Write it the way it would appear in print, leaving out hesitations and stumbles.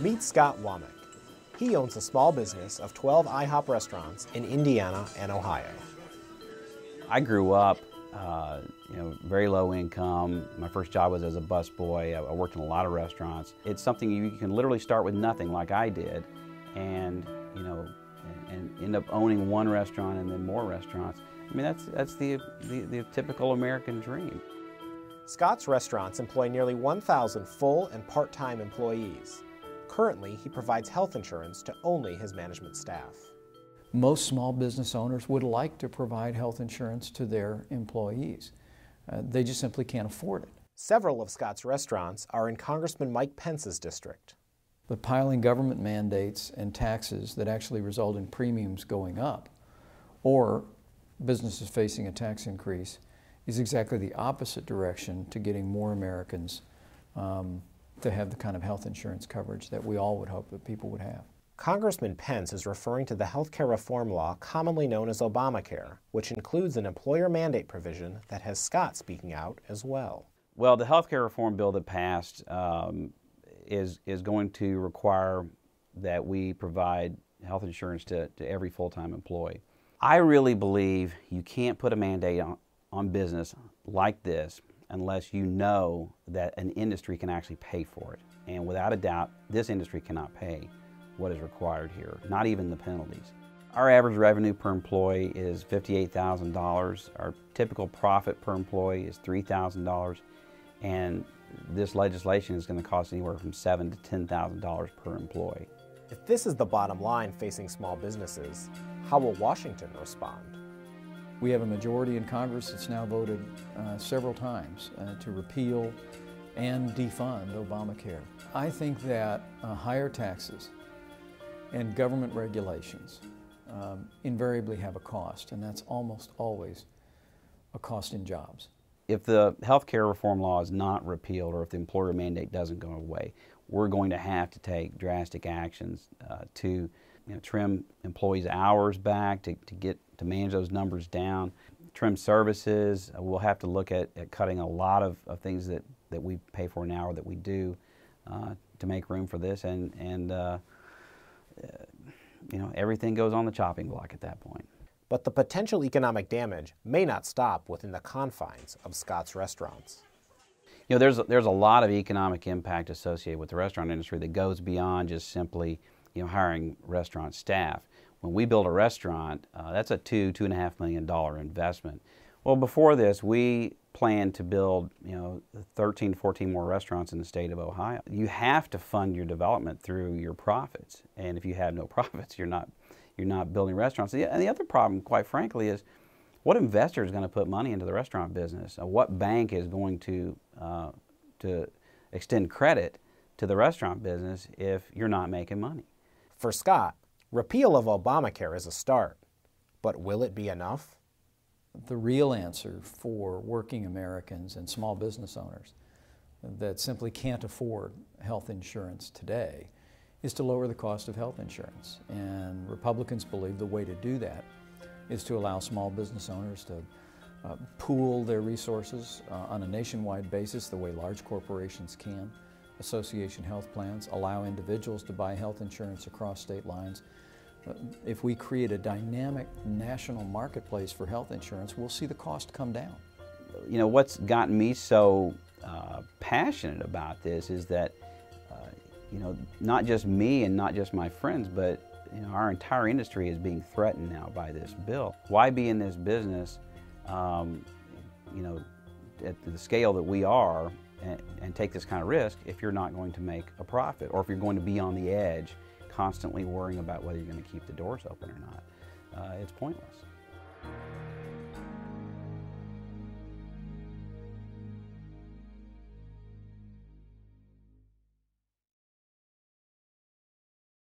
Meet Scott Womack. He owns a small business of 12 IHOP restaurants in Indiana and Ohio. I grew up, very low income. My first job was as a busboy. I worked in a lot of restaurants. It's something you can literally start with nothing, like I did, and end up owning one restaurant and then more restaurants. I mean, that's the typical American dream. Scott's restaurants employ nearly 1,000 full and part-time employees. Currently, he provides health insurance to only his management staff. Most small business owners would like to provide health insurance to their employees. They just simply can't afford it. Several of Scott's restaurants are in Congressman Mike Pence's district. But piling government mandates and taxes that actually result in premiums going up, or businesses facing a tax increase, is exactly the opposite direction to getting more Americans to have the kind of health insurance coverage that we all would hope that people would have. Congressman Pence is referring to the health care reform law commonly known as Obamacare, which includes an employer mandate provision that has Scott speaking out as well. Well, the health care reform bill that passed is going to require that we provide health insurance to every full-time employee. I really believe you can't put a mandate on business like this unless you know that an industry can actually pay for it. And without a doubt, this industry cannot pay what is required here, not even the penalties. Our average revenue per employee is $58,000. Our typical profit per employee is $3,000. And this legislation is going to cost anywhere from $7,000 to $10,000 per employee. If this is the bottom line facing small businesses, how will Washington respond? We have a majority in Congress that's now voted several times to repeal and defund Obamacare. I think that higher taxes and government regulations invariably have a cost, and that's almost always a cost in jobs. If the health care reform law is not repealed, or if the employer mandate doesn't go away, we're going to have to take drastic actions to trim employees' hours back, to manage those numbers down, trim services. We'll have to look at cutting a lot of things that we pay for now or that we do to make room for this, and everything goes on the chopping block at that point. But the potential economic damage may not stop within the confines of Scott's restaurants. There's a lot of economic impact associated with the restaurant industry that goes beyond just simply hiring restaurant staff. When we build a restaurant, that's a $2.5 million investment. Well, before this, we planned to build 13 to 14 more restaurants in the state of Ohio. You have to fund your development through your profits, and if you have no profits, you're not building restaurants. And the other problem, quite frankly, is what investor is going to put money into the restaurant business? What bank is going to extend credit to the restaurant business if you're not making money? For Scott, repeal of Obamacare is a start, but will it be enough? The real answer for working Americans and small business owners that simply can't afford health insurance today is to lower the cost of health insurance. And Republicans believe the way to do that is to allow small business owners to pool their resources on a nationwide basis the way large corporations can. Association health plans allow individuals to buy health insurance across state lines. If we create a dynamic national marketplace for health insurance, we'll see the cost come down. What's gotten me so passionate about this is that not just me and not just my friends, but our entire industry is being threatened now by this bill. Why be in this business, at the scale that we are, and take this kind of risk if you're not going to make a profit, or if you're going to be on the edge, constantly worrying about whether you're going to keep the doors open or not? It's pointless.